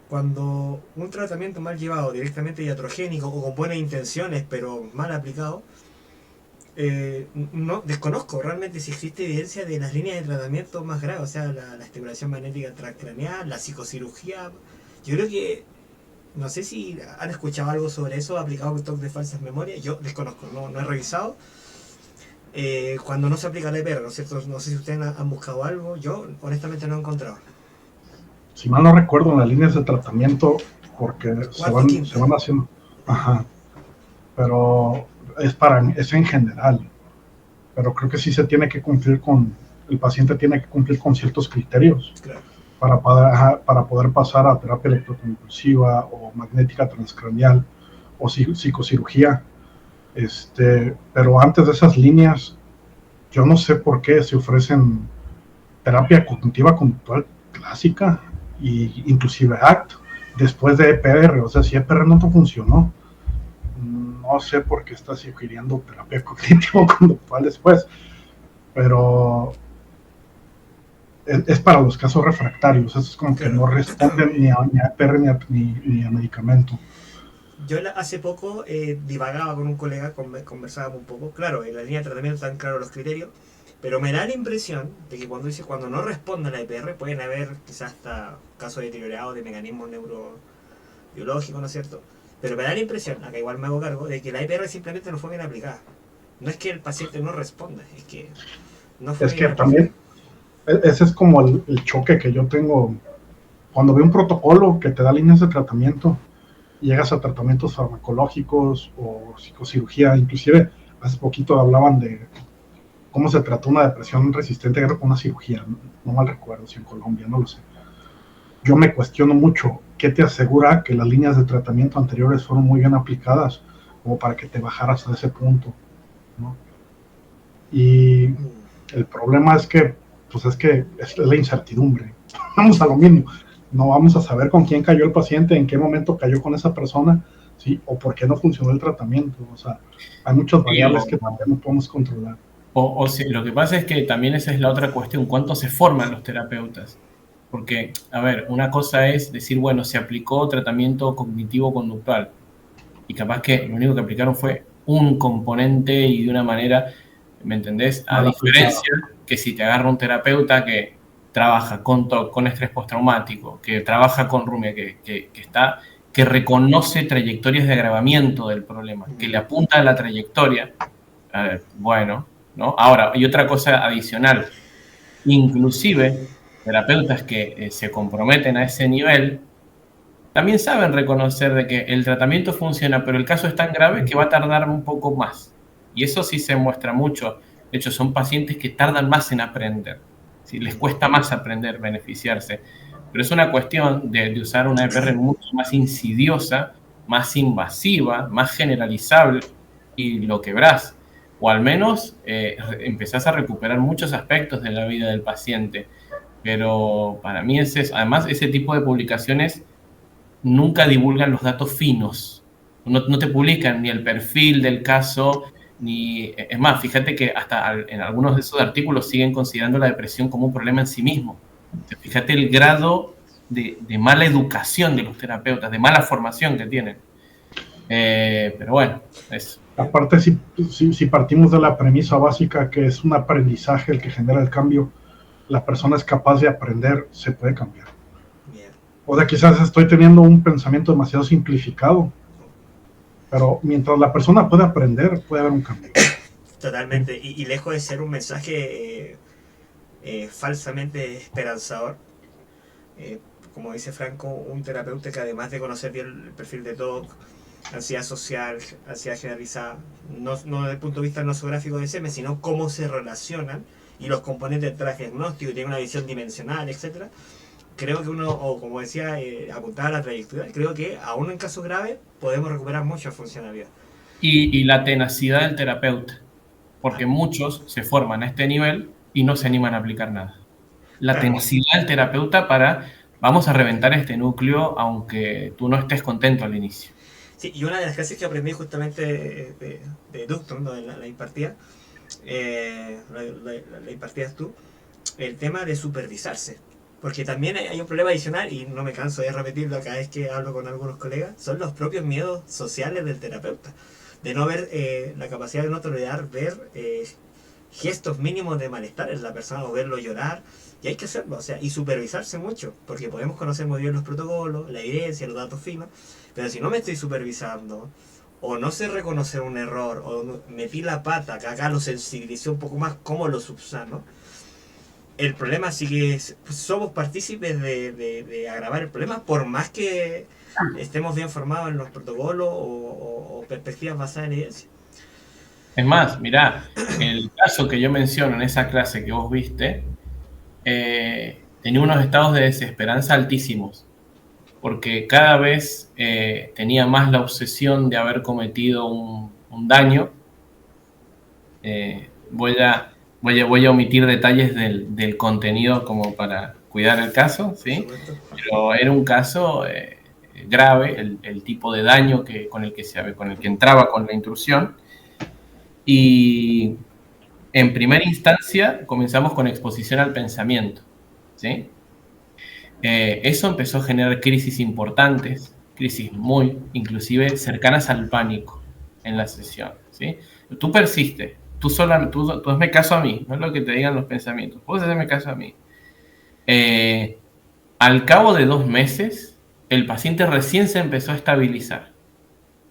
Cuando un tratamiento mal llevado, directamente iatrogénico o con buenas intenciones, pero mal aplicado, no desconozco realmente si existe evidencia de las líneas de tratamiento más graves, o sea, la estimulación magnética transcraneal, la psicocirugía. Yo creo que, no sé si han escuchado algo sobre eso aplicado con TOC de falsas memorias, yo desconozco, no he revisado. Cuando no se aplica la EPR, ¿no es cierto? No sé si ustedes han buscado algo, yo honestamente no he encontrado. Si mal no recuerdo, en las líneas de tratamiento, porque se van haciendo, ajá, pero es en general, pero creo que sí se tiene que cumplir el paciente tiene que cumplir con ciertos criterios, claro, para poder pasar a terapia electroconvulsiva o magnética transcranial o psicocirugía. Pero antes de esas líneas, yo no sé por qué se ofrecen terapia cognitiva conductual clásica e inclusive ACT después de EPR. O sea, si EPR no funcionó, no sé por qué está sugiriendo terapia cognitiva conductual después, pero es para los casos refractarios. Eso es como que no responden ni a EPR ni a medicamento. Yo hace poco divagaba con un colega, conversábamos un poco. Claro, en la línea de tratamiento están claros los criterios, pero me da la impresión de que cuando no responde a la EPR, pueden haber quizás hasta casos deteriorados de mecanismos neurobiológicos, ¿no es cierto? Pero me da la impresión, acá igual me hago cargo, de que la EPR simplemente no fue bien aplicada. No es que el paciente no responda, es que no fue bien aplicada. También, ese es como el choque que yo tengo cuando veo un protocolo que te da líneas de tratamiento. Llegas a tratamientos farmacológicos o psicocirugía. Inclusive hace poquito hablaban de cómo se trató una depresión resistente, creo que con una cirugía, no mal recuerdo si en Colombia, no lo sé. Yo me cuestiono mucho, ¿qué te asegura que las líneas de tratamiento anteriores fueron muy bien aplicadas como para que te bajaras a ese punto, ¿no? Y el problema es que es la incertidumbre. Vamos a lo mismo. No vamos a saber con quién cayó el paciente, en qué momento cayó con esa persona, ¿sí? O por qué no funcionó el tratamiento. O sea, hay muchas variables que también no podemos controlar. O sí, lo que pasa es que también esa es la otra cuestión, ¿cuánto se forman los terapeutas? Porque, a ver, una cosa es decir, bueno, se aplicó tratamiento cognitivo-conductual y capaz que lo único que aplicaron fue un componente y de una manera ¿me entendés? A diferencia que si te agarra un terapeuta que trabaja con TOC, con estrés postraumático, que trabaja con RUMIA, que reconoce trayectorias de agravamiento del problema, que le apunta a la trayectoria, bueno, ¿no? Ahora, y otra cosa adicional, inclusive terapeutas que se comprometen a ese nivel, también saben reconocer de que el tratamiento funciona, pero el caso es tan grave que va a tardar un poco más. Y eso sí se muestra mucho. De hecho, son pacientes que tardan más en aprender. ¿Sí? Les cuesta más aprender, beneficiarse. Pero es una cuestión de usar una EPR mucho más insidiosa, más invasiva, más generalizable, y lo quebrás. O al menos empezás a recuperar muchos aspectos de la vida del paciente. Pero para mí además ese tipo de publicaciones nunca divulgan los datos finos. No te publican ni el perfil del caso, es más, fíjate que hasta en algunos de esos artículos siguen considerando la depresión como un problema en sí mismo. Fíjate el grado de mala educación de los terapeutas, de mala formación que tienen. Pero bueno, eso. Aparte, si partimos de la premisa básica que es un aprendizaje el que genera el cambio, la persona es capaz de aprender, se puede cambiar. O sea, quizás estoy teniendo un pensamiento demasiado simplificado, pero mientras la persona puede aprender, puede haber un cambio. Totalmente, y lejos de ser un mensaje falsamente esperanzador, como dice Franco, un terapeuta que además de conocer bien el perfil de TOC, ansiedad social, ansiedad generalizada, no desde el punto de vista nosográfico de SEME, sino cómo se relacionan y los componentes detrás del diagnóstico, y tiene una visión dimensional, etcétera. Creo que uno, o como decía, apuntar a la trayectoria, creo que aún en casos graves podemos recuperar mucha funcionalidad. Y la tenacidad del terapeuta, porque muchos se forman a este nivel y no se animan a aplicar nada. La tenacidad del terapeuta vamos a reventar este núcleo aunque tú no estés contento al inicio. Sí, y una de las clases que aprendí justamente de Ducton, ¿no? la impartía, la impartías tú, el tema de supervisarse. Porque también hay un problema adicional, y no me canso de repetirlo cada vez que hablo con algunos colegas, son los propios miedos sociales del terapeuta. De no ver la capacidad de no tolerar ver gestos mínimos de malestar en la persona o verlo llorar. Y hay que hacerlo, o sea, y supervisarse mucho, porque podemos conocer muy bien los protocolos, la evidencia, los datos finos, pero si no me estoy supervisando, o no sé reconocer un error, o metí la pata, que acá lo sensibilicé un poco más, ¿cómo lo subsano? El problema sí que somos partícipes de agravar el problema, por más que estemos bien formados en los protocolos o perspectivas basadas en evidencia. Es más, mirá, el caso que yo menciono en esa clase que vos viste, tenía unos estados de desesperanza altísimos, porque cada vez tenía más la obsesión de haber cometido un daño. Voy a omitir detalles del contenido como para cuidar el caso, ¿sí? Pero era un caso grave, el tipo de daño con el que entraba con la intrusión. Y en primera instancia comenzamos con exposición al pensamiento, ¿sí? Eso empezó a generar crisis importantes, crisis muy, inclusive cercanas al pánico en la sesión, ¿sí? Tú persistes, tú hazme caso a mí, no es lo que te digan los pensamientos, vos hazme caso a mí. Al cabo de 2 meses, el paciente recién se empezó a estabilizar.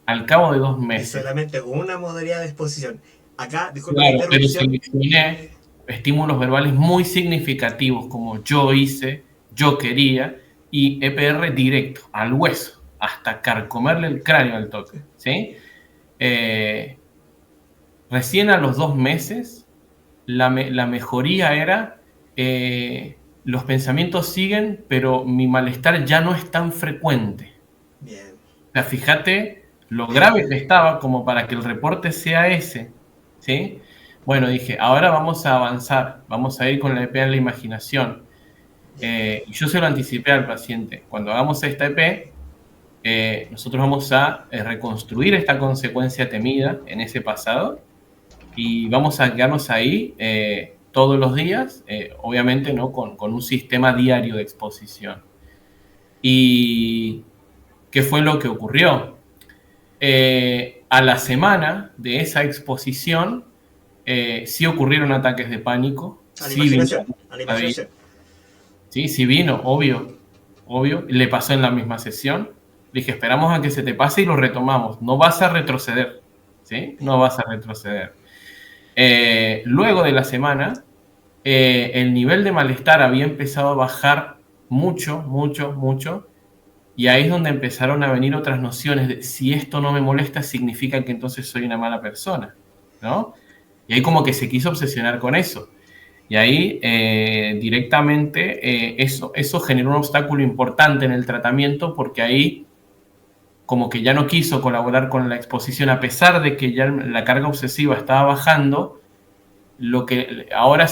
Al cabo de 2 meses. Y solamente con una modalidad de exposición. Acá, disculpe claro, la interrupción. Pero seleccioné estímulos verbales muy significativos como yo hice, yo quería, y EPR directo, al hueso, hasta carcomerle el cráneo al toque, ¿sí? Recién a los 2 meses, la mejoría era, los pensamientos siguen, pero mi malestar ya no es tan frecuente. Bien. O sea, fíjate lo grave que estaba como para que el reporte sea ese, ¿sí? Bueno, dije, ahora vamos a avanzar, vamos a ir con la EP en la imaginación. Yo se lo anticipé al paciente. Cuando hagamos esta EP, nosotros vamos a reconstruir esta consecuencia temida en ese pasado y vamos a quedarnos ahí todos los días, obviamente, ¿no? Con un sistema diario de exposición. ¿Y qué fue lo que ocurrió? A la semana de esa exposición, sí ocurrieron ataques de pánico. A la Sí imaginación, vino, a la imaginación. sí vino, obvio. Le pasó en la misma sesión. Le dije, esperamos a que se te pase y lo retomamos. No vas a retroceder, ¿sí? No vas a retroceder. Luego de la semana, el nivel de malestar había empezado a bajar mucho, y ahí es donde empezaron a venir otras nociones de si esto no me molesta, significa que entonces soy una mala persona, ¿no? Y ahí como que se quiso obsesionar con eso. Y ahí directamente eso generó un obstáculo importante en el tratamiento, porque ahí como que ya no quiso colaborar con la exposición, a pesar de que ya la carga obsesiva estaba bajando. Lo que ahora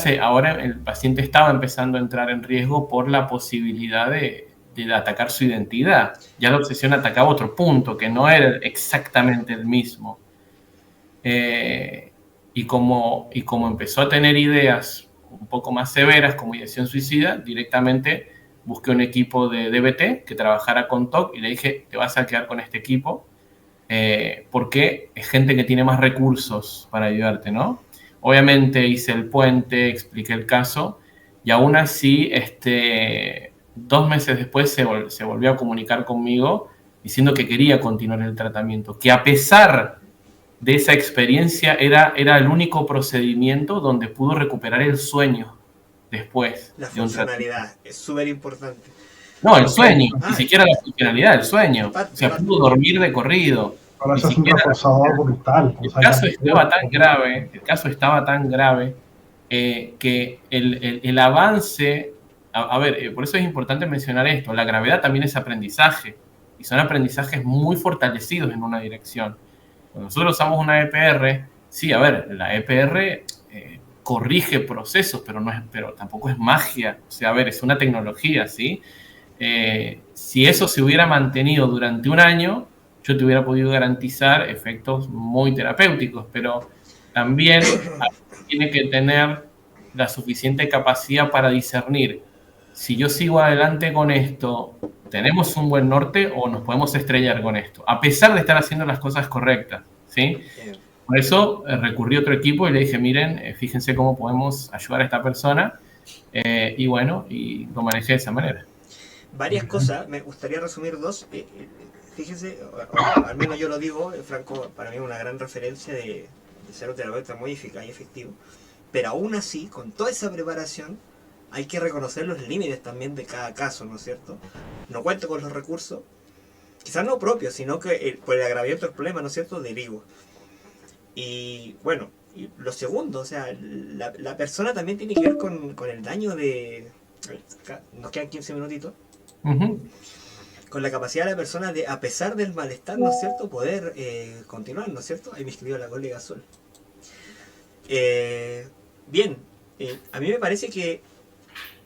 el paciente estaba empezando a entrar en riesgo por la posibilidad de atacar su identidad. Ya la obsesión atacaba otro punto, que no era exactamente el mismo. Y como empezó a tener ideas un poco más severas, como ideación suicida, directamente busqué un equipo de DBT que trabajara con TOC y le dije, te vas a quedar con este equipo, porque es gente que tiene más recursos para ayudarte, ¿no? Obviamente hice el puente, expliqué el caso, y aún así, 2 meses después se volvió a comunicar conmigo diciendo que quería continuar el tratamiento, que a pesar de esa experiencia era el único procedimiento donde pudo recuperar el sueño después La de un tratamiento. funcionalidad es súper importante. No, el sueño, ni siquiera la funcionalidad, el sueño. O sea, pudo dormir de corrido. Ahora eso es un reforzador brutal. El caso estaba tan grave que el avance, a ver, por eso es importante mencionar esto, la gravedad también es aprendizaje, y son aprendizajes muy fortalecidos en una dirección. Cuando nosotros usamos una EPR, sí, a ver, la EPR corrige procesos, pero tampoco es magia. O sea, a ver, es una tecnología, ¿sí? Si eso se hubiera mantenido durante un año, yo te hubiera podido garantizar efectos muy terapéuticos, pero también tiene que tener la suficiente capacidad para discernir si yo sigo adelante con esto, tenemos un buen norte o nos podemos estrellar con esto, a pesar de estar haciendo las cosas correctas, ¿sí? Por eso recurrí a otro equipo y le dije, miren, fíjense cómo podemos ayudar a esta persona, y bueno, y lo manejé de esa manera. Varias cosas, me gustaría resumir dos. Fíjense, al menos yo lo digo, Franco para mí es una gran referencia de ser un terapeuta muy eficaz y efectivo, pero aún así, con toda esa preparación, hay que reconocer los límites también de cada caso, ¿no es cierto? No cuento con los recursos, quizás no propios, sino que por el agravamiento del problema, ¿no es cierto?, derivo. Y bueno, y lo segundo, o sea, la persona también tiene que ver con el daño de... A ver, acá nos quedan 15 minutitos. Con la capacidad de la persona de, a pesar del malestar, ¿no es cierto?, poder continuar, ¿no es cierto? Ahí me escribió la colega Sol. Bien, a mí me parece que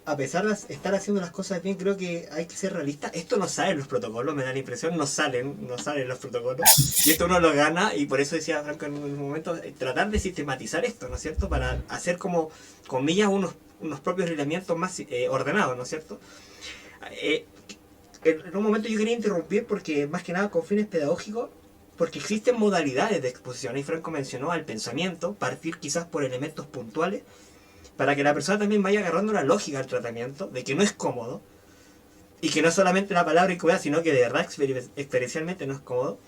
a pesar de estar haciendo las cosas bien, creo que hay que ser realista. Esto no sale en los protocolos, me da la impresión, no salen los protocolos. Y esto uno lo gana, y por eso decía Franco en un momento, tratar de sistematizar esto, ¿no es cierto?, para hacer como, comillas, unos propios lineamientos más ordenados, ¿no es cierto? En un momento yo quería interrumpir porque, más que nada, con fines pedagógicos, porque existen modalidades de exposición. Y Franco mencionó al pensamiento, partir quizás por elementos puntuales, para que la persona también vaya agarrando la lógica del tratamiento, de que no es cómodo, y que no solamente la palabra incomodidad, sino que de verdad experiencialmente no es cómodo.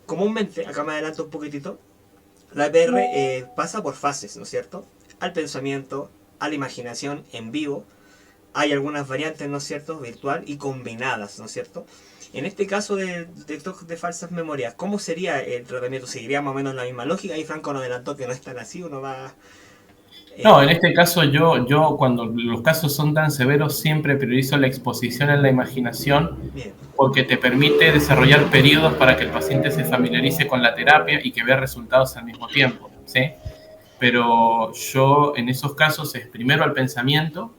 Comúnmente, acá me adelanto un poquitito, la EPR pasa por fases, ¿no es cierto? Al pensamiento, a la imaginación en vivo. Hay algunas variantes, ¿no es cierto?, virtual y combinadas, ¿no es cierto? En este caso de TOC de falsas memorias, ¿cómo sería el tratamiento? ¿Seguiría más o menos la misma lógica? Ahí Franco nos adelantó que no es tan así, uno va... No, en este caso yo cuando los casos son tan severos siempre priorizo la exposición en la imaginación, porque te permite desarrollar periodos para que el paciente se familiarice con la terapia y que vea resultados al mismo tiempo, ¿sí? Pero yo en esos casos es primero al pensamiento,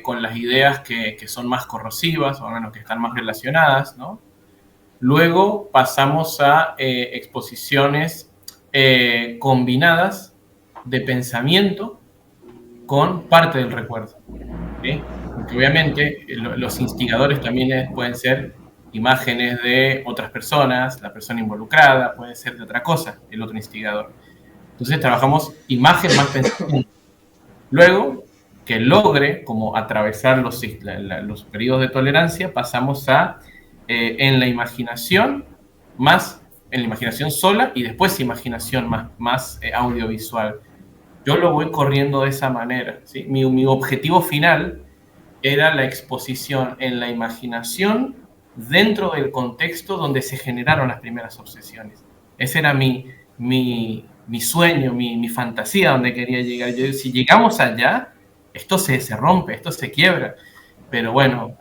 con las ideas que son más corrosivas, o al menos que están más relacionadas, ¿no? Luego pasamos a exposiciones combinadas de pensamiento con parte del recuerdo, ¿sí? Porque obviamente los instigadores también pueden ser imágenes de otras personas, la persona involucrada, puede ser de otra cosa, el otro instigador. Entonces trabajamos imagen más pensamiento. Luego, que logre como atravesar los periodos de tolerancia, pasamos a en la imaginación sola y después imaginación más audiovisual. Yo lo voy corriendo de esa manera, ¿sí? Mi objetivo final era la exposición en la imaginación dentro del contexto donde se generaron las primeras obsesiones. Ese era mi sueño, mi fantasía donde quería llegar. Yo, si llegamos allá, esto se rompe, esto se quiebra. Pero bueno,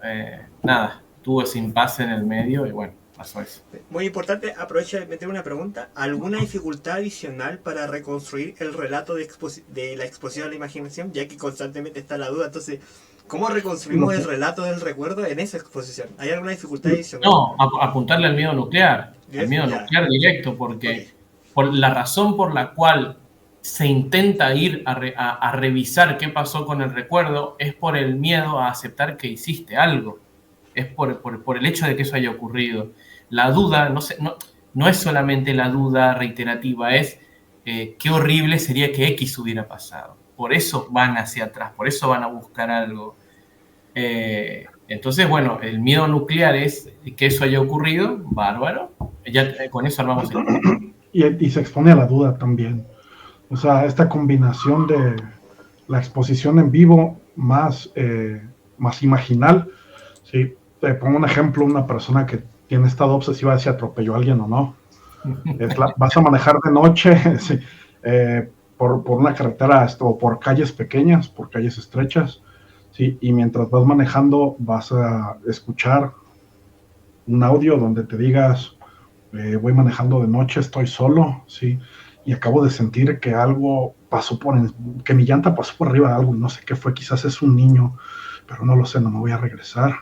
nada, tuvo ese impasse en el medio y bueno, pasó eso. Muy importante, aprovecho de meter una pregunta. ¿Alguna dificultad adicional para reconstruir el relato de la exposición a la imaginación? Ya que constantemente está la duda, entonces, ¿cómo reconstruimos el relato del recuerdo en esa exposición? ¿Hay alguna dificultad adicional? No, apuntarle al miedo nuclear, nuclear directo, porque por la razón por la cual se intenta ir a revisar qué pasó con el recuerdo es por el miedo a aceptar que hiciste algo, es por el hecho de que eso haya ocurrido. La duda no es solamente la duda reiterativa, es qué horrible sería que X hubiera pasado. Por eso van hacia atrás, por eso van a buscar algo. Entonces, bueno, el miedo nuclear es que eso haya ocurrido, bárbaro. Ya con eso armamos el... Y se expone a la duda también. O sea, esta combinación de la exposición en vivo más imaginal, ¿sí? Te pongo un ejemplo, una persona que tiene estado obsesiva de si atropelló a alguien o no. Vas a manejar de noche sí, por una carretera o por calles pequeñas, por calles estrechas, ¿sí? Y mientras vas manejando vas a escuchar un audio donde te digas, voy manejando de noche, estoy solo, ¿sí? Y acabo de sentir que algo pasó que mi llanta pasó por arriba de algo y no sé qué fue, quizás es un niño, pero no lo sé, no me voy a regresar.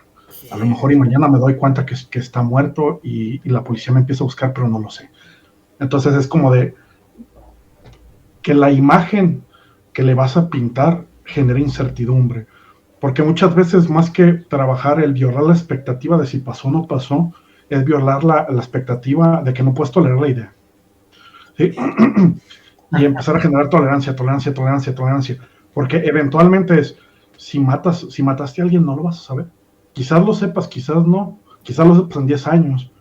A lo mejor y mañana me doy cuenta que está muerto y la policía me empieza a buscar, pero no lo sé. Entonces es como de que la imagen que le vas a pintar genere incertidumbre, porque muchas veces más que trabajar el violar la expectativa de si pasó o no pasó, es violar la expectativa de que no puedes tolerar la idea. ¿Sí? Y empezar a generar tolerancia, porque eventualmente si mataste a alguien no lo vas a saber. Quizás lo sepas, quizás no, quizás lo sepas en 10 años,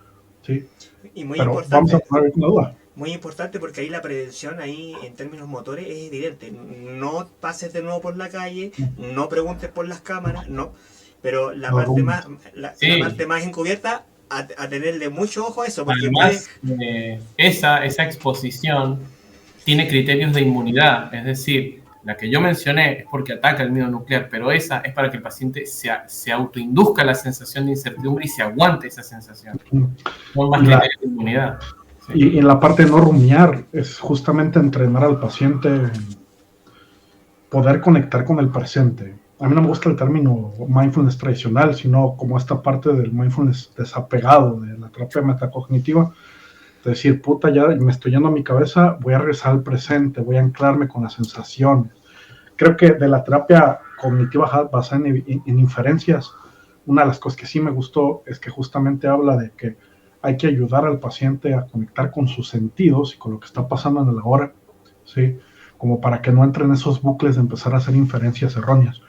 ¿sí? Y muy pero importante, vamos a poner una duda. Muy importante porque ahí la prevención ahí en términos motores es evidente. No pases de nuevo por la calle, no preguntes por las cámaras, no. Pero la parte más encubierta, a tenerle mucho ojo a eso. Porque además, esa exposición tiene criterios de inmunidad, es decir, la que yo mencioné es porque ataca el miedo nuclear, pero esa es para que el paciente se autoinduzca la sensación de incertidumbre y se aguante esa sensación. No más criterios de inmunidad. Sí. Y en la parte de no rumiar es justamente entrenar al paciente en poder conectar con el presente. A mí no me gusta el término mindfulness tradicional, sino como esta parte del mindfulness desapegado de la terapia metacognitiva. De decir, puta, ya me estoy yendo a mi cabeza, voy a regresar al presente, voy a anclarme con las sensaciones. Creo que de la terapia cognitiva basada en inferencias, una de las cosas que sí me gustó es que justamente habla de que hay que ayudar al paciente a conectar con sus sentidos y con lo que está pasando en el ahora, ¿sí? Como para que no entre en esos bucles de empezar a hacer inferencias erróneas.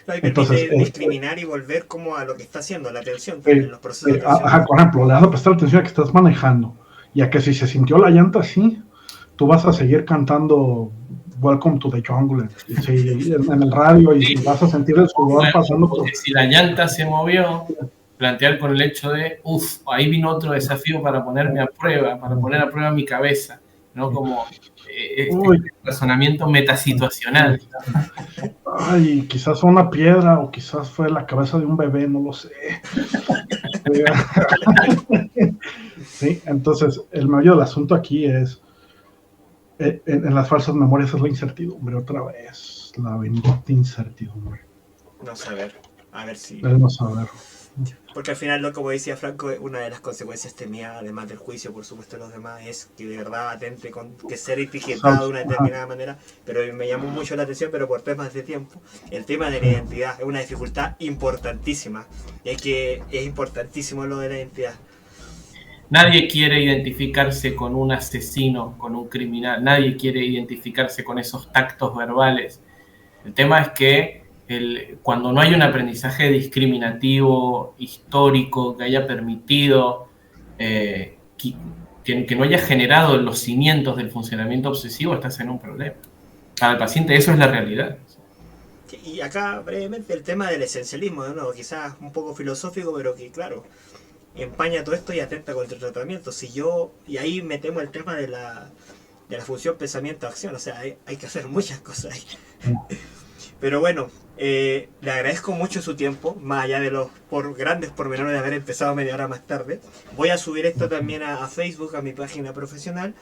Entonces, discriminar y volver como a lo que está haciendo, la atención, en los procesos de atención. Por ejemplo, le vas a prestar atención a que estás manejando y a que si se sintió la llanta así, tú vas a seguir cantando Welcome to the Jungle en el radio y vas a sentir el sudor pasando por... Si la llanta se movió, plantear con el hecho de, ahí vino otro desafío para ponerme a prueba, para poner a prueba mi cabeza, ¿no? Como razonamiento metasituacional. Ay, quizás fue una piedra o quizás fue la cabeza de un bebé, no lo sé. Sí, entonces el meollo del asunto aquí es en las falsas memorias es la incertidumbre, otra vez, la bendita incertidumbre. No saber, a ver si... El no saber. Porque al final, como decía Franco, una de las consecuencias temidas, además del juicio, por supuesto, de los demás, es que de verdad atente con que ser etiquetado de una determinada manera. Pero me llamó mucho la atención, pero por temas de tiempo, el tema de la identidad es una dificultad importantísima. Y es importantísimo lo de la identidad. Nadie quiere identificarse con un asesino, con un criminal, nadie quiere identificarse con esos tactos verbales. El tema es que cuando no hay un aprendizaje discriminativo, histórico, que haya permitido, que no haya generado los cimientos del funcionamiento obsesivo, estás en un problema. Para el paciente eso es la realidad. Y acá brevemente el tema del esencialismo, de nuevo, quizás un poco filosófico, pero que claro, empaña todo esto y atenta contra el tratamiento. Y ahí metemos el tema de la función pensamiento-acción, o sea, hay que hacer muchas cosas ahí. Pero bueno, le agradezco mucho su tiempo, más allá de los grandes pormenores de haber empezado media hora más tarde. Voy a subir esto también a Facebook, a mi página profesional,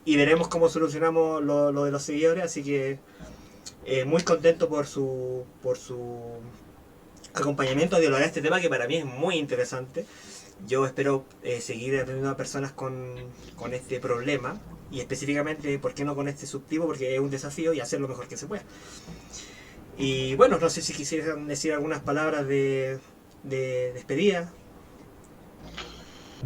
y veremos cómo solucionamos lo de los seguidores, así que muy contento por su acompañamiento a dialogar este tema que para mí es muy interesante. Yo espero seguir atendiendo a personas con este problema y específicamente, ¿por qué no con este subtipo? Porque es un desafío y hacer lo mejor que se pueda. Y bueno, no sé si quisieran decir algunas palabras de despedida.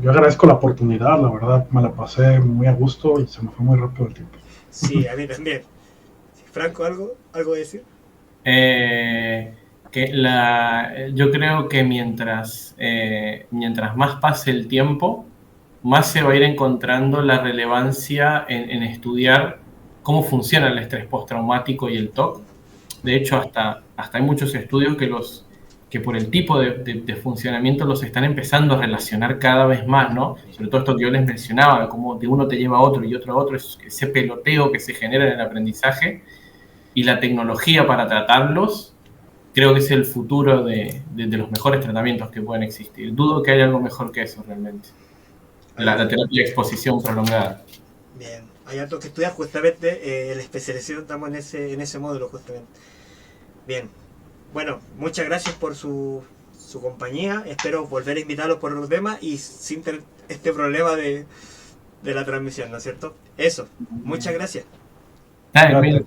Yo agradezco la oportunidad, la verdad me la pasé muy a gusto y se me fue muy rápido el tiempo. Sí, a mí también. Franco, ¿algo a decir? Yo creo que mientras más pase el tiempo, más se va a ir encontrando la relevancia en estudiar cómo funciona el estrés postraumático y el TOC. De hecho, hasta hay muchos estudios que por el tipo de funcionamiento los están empezando a relacionar cada vez más, ¿no? Sobre todo esto que yo les mencionaba, cómo de uno te lleva a otro y otro a otro, ese peloteo que se genera en el aprendizaje, y la tecnología para tratarlos, creo que es el futuro de los mejores tratamientos que pueden existir. Dudo que haya algo mejor que eso realmente. La terapia de exposición prolongada. Bien, hay algo que estudiar justamente, la especialización estamos en ese módulo justamente. Bien, bueno, muchas gracias por su compañía, espero volver a invitarlos por otros temas y sin tener este problema de la transmisión, ¿no es cierto? Eso, muchas gracias. Gracias.